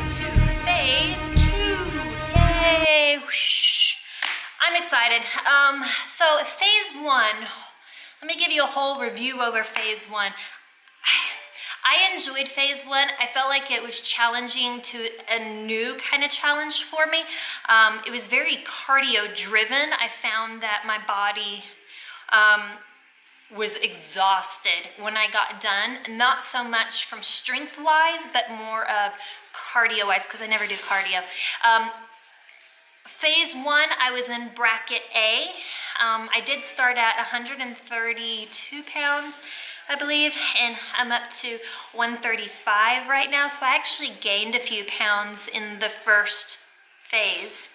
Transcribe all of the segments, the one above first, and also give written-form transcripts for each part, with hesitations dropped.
to phase 2. Yay! Whoosh. I'm excited. So phase 1, let me give you a whole review over phase 1. I enjoyed phase 1. I felt like it was challenging to a new kind of challenge for me. It was very cardio driven. I found that my body was exhausted when I got done. Not so much from strength wise, but more of cardio wise, because I never do cardio. Phase 1, I was in bracket A. I did start at 132 pounds, I believe, and I'm up to 135 right now. So I actually gained a few pounds in the first phase.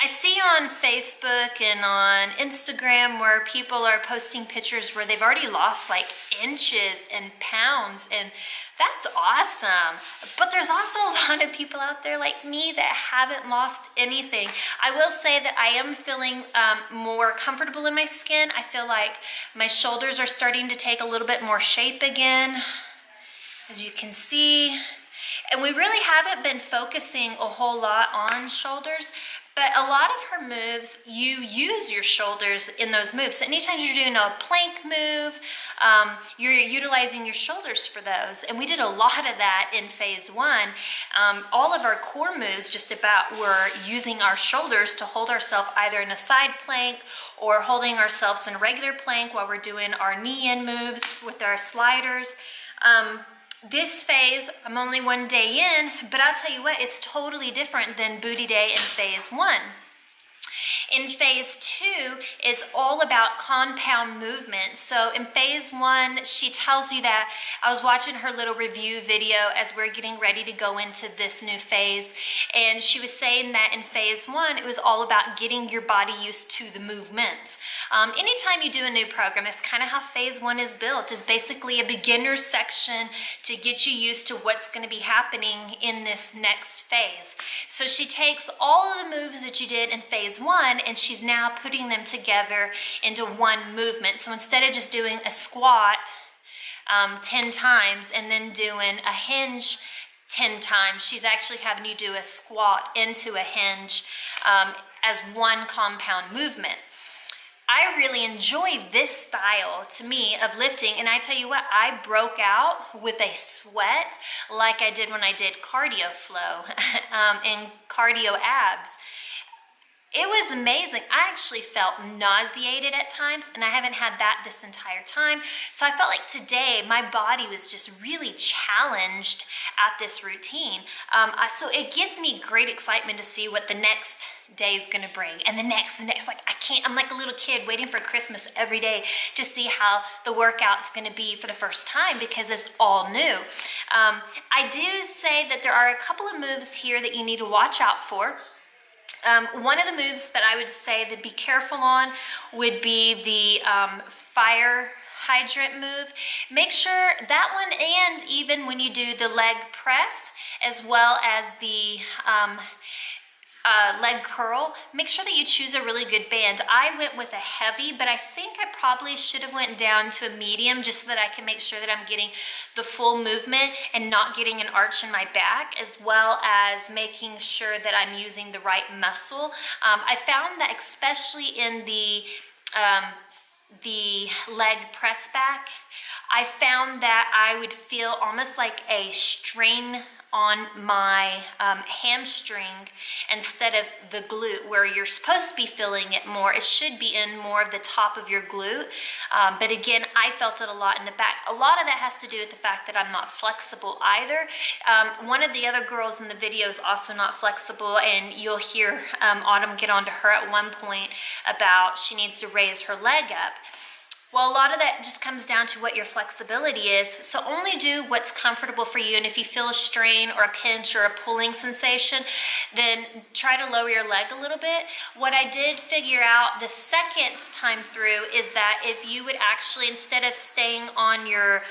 I see on Facebook and on Instagram where people are posting pictures where they've already lost like inches and pounds, and that's awesome. But there's also a lot of people out there like me that haven't lost anything. I will say that I am feeling more comfortable in my skin. I feel like my shoulders are starting to take a little bit more shape again, as you can see. And we really haven't been focusing a whole lot on shoulders, but a lot of her moves, you use your shoulders in those moves. So anytime you're doing a plank move, you're utilizing your shoulders for those. And we did a lot of that in phase 1. All of our core moves just about were using our shoulders to hold ourselves either in a side plank or holding ourselves in a regular plank while we're doing our knee-in moves with our sliders. This phase, I'm only 1 day in, but I'll tell you what, it's totally different than booty day in phase 1. In phase 2, it's all about compound movement. So in phase 1, she tells you that, I was watching her little review video as we're getting ready to go into this new phase, and she was saying that in phase 1, it was all about getting your body used to the movements. Anytime you do a new program, that's kind of how phase 1 is built, is basically a beginner's section to get you used to what's going to be happening in this next phase. So she takes all of the moves that you did in phase 1, and she's now putting them together into one movement. So instead of just doing a squat 10 times and then doing a hinge 10 times, she's actually having you do a squat into a hinge as one compound movement. I really enjoy this style, to me, of lifting, and I tell you what, I broke out with a sweat like I did when I did cardio flow and cardio abs. It was amazing. I actually felt nauseated at times, and I haven't had that this entire time. So I felt like today my body was just really challenged at this routine. So it gives me great excitement to see what the next day is gonna bring, and the next, like I'm like a little kid waiting for Christmas every day to see how the workout's gonna be for the first time, because it's all new. I do say that there are a couple of moves here that you need to watch out for. One of the moves that I would say to be careful on would be the fire hydrant move. Make sure that one, and even when you do the leg press as well as the leg curl, make sure that you choose a really good band. I went with a heavy, but I think I probably should have went down to a medium just so that I can make sure that I'm getting the full movement and not getting an arch in my back, as well as making sure that I'm using the right muscle. I found that especially in the leg press back, I found that I would feel almost like a strain on my hamstring instead of the glute, where you're supposed to be feeling it more. It should be in more of the top of your glute. But again, I felt it a lot in the back. A lot of that has to do with the fact that I'm not flexible either. One of the other girls in the video is also not flexible, and you'll hear Autumn get onto her at one point about she needs to raise her leg up. Well, a lot of that just comes down to what your flexibility is. So only do what's comfortable for you. And if you feel a strain or a pinch or a pulling sensation, then try to lower your leg a little bit. What I did figure out the second time through is that if you would actually, instead of staying on your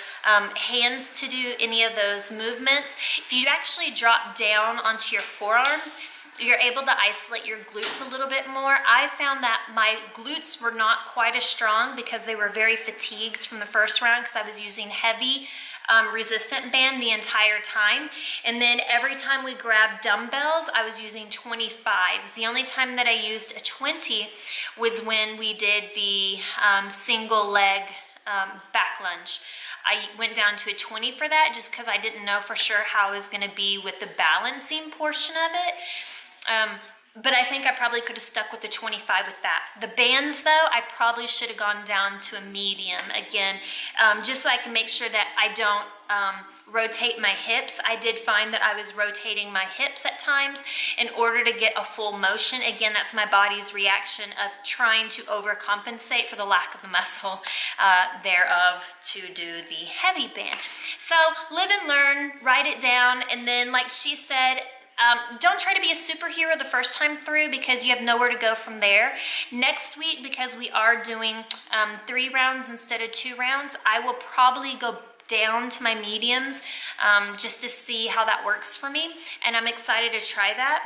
hands to do any of those movements, if you actually drop down onto your forearms, you're able to isolate your glutes a little bit more. I found that my glutes were not quite as strong because they were very fatigued from the first round, because I was using heavy resistant band the entire time. And then every time we grabbed dumbbells, I was using 25s. The only time that I used a 20 was when we did the single leg back lunge. I went down to a 20 for that just because I didn't know for sure how I was going to be with the balancing portion of it. But I think I probably could have stuck with the 25 with that. The bands though, I probably should have gone down to a medium again, just so I can make sure that I don't rotate my hips. I did find that I was rotating my hips at times in order to get a full motion. Again, that's my body's reaction of trying to overcompensate for the lack of the muscle thereof to do the heavy band. So live and learn, write it down, and then like she said, don't try to be a superhero the first time through because you have nowhere to go from there. Next week, because we are doing 3 rounds instead of 2 rounds, I will probably go down to my mediums just to see how that works for me. And I'm excited to try that.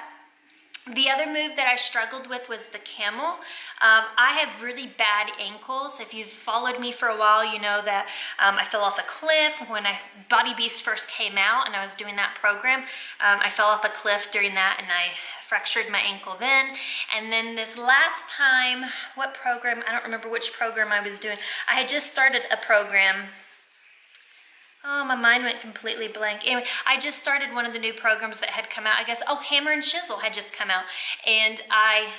The other move that I struggled with was the camel. I have really bad ankles. If you've followed me for a while, you know that I fell off a cliff when Body Beast first came out and I was doing that program. I fell off a cliff during that and I fractured my ankle then. And then this last time, what program? I don't remember which program I was doing. I had just started a program. Oh, my mind went completely blank. Anyway, I just started one of the new programs that had come out. I guess, Hammer and Chisel had just come out. And I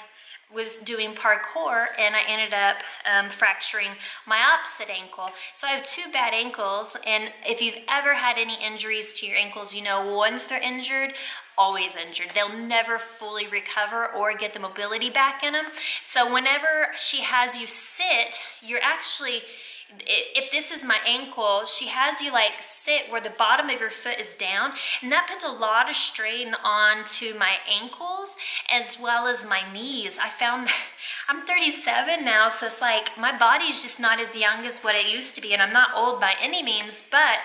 was doing parkour and I ended up fracturing my opposite ankle. So I have 2 bad ankles. And if you've ever had any injuries to your ankles, you know once they're injured, always injured. They'll never fully recover or get the mobility back in them. So whenever she has you sit, you're actually... If this is my ankle, she has you like sit where the bottom of your foot is down, and that puts a lot of strain onto my ankles as well as my knees. I found that I'm 37 now, so it's like my body's just not as young as what it used to be, and I'm not old by any means, but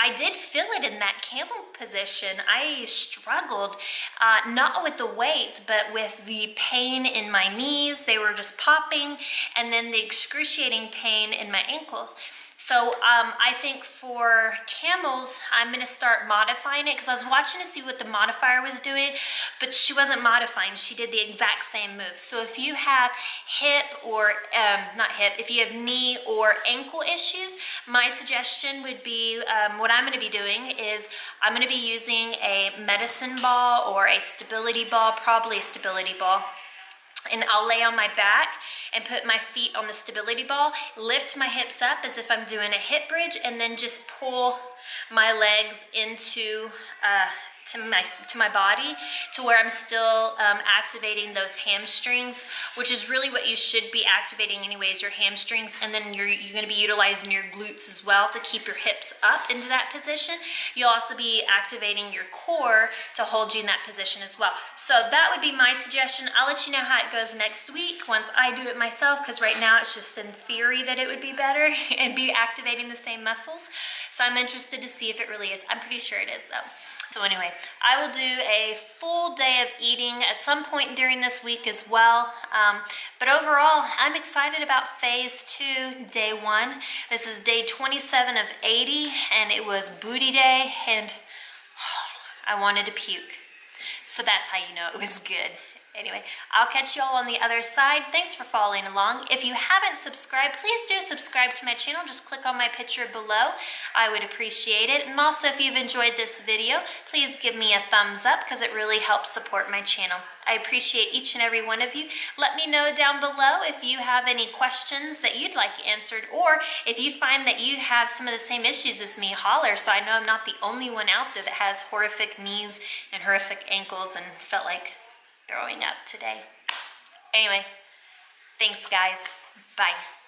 I did feel it in that camel position. I struggled, not with the weight, but with the pain in my knees. They were just popping, and then the excruciating pain in my ankles. So I think for camels, I'm gonna start modifying it because I was watching to see what the modifier was doing, but she wasn't modifying, she did the exact same move. So if you have hip or, if you have knee or ankle issues, my suggestion would be, what I'm gonna be doing is I'm gonna be using a medicine ball or a stability ball, probably a stability ball. And I'll lay on my back and put my feet on the stability ball, lift my hips up as if I'm doing a hip bridge, and then just pull my legs into to my body to where I'm still activating those hamstrings, which is really what you should be activating anyways, your hamstrings, and then you're going to be utilizing your glutes as well to keep your hips up into that position. You'll also be activating your core to hold you in that position as well. So that would be my suggestion. I'll let you know how it goes next week once I do it myself, because right now it's just in theory that it would be better and be activating the same muscles. So I'm interested to see if it really is. I'm pretty sure it is though. So anyway, I will do a full day of eating at some point during this week as well. But overall, I'm excited about phase 2, day 1. This is day 27 of 80, and it was booty day, and I wanted to puke. So that's how you know it was good. Anyway, I'll catch you all on the other side. Thanks for following along. If you haven't subscribed, please do subscribe to my channel. Just click on my picture below. I would appreciate it. And also, if you've enjoyed this video, please give me a thumbs up because it really helps support my channel. I appreciate each and every one of you. Let me know down below if you have any questions that you'd like answered, or if you find that you have some of the same issues as me, holler, so I know I'm not the only one out there that has horrific knees and horrific ankles and felt like throwing up today. Anyway, thanks guys. Bye.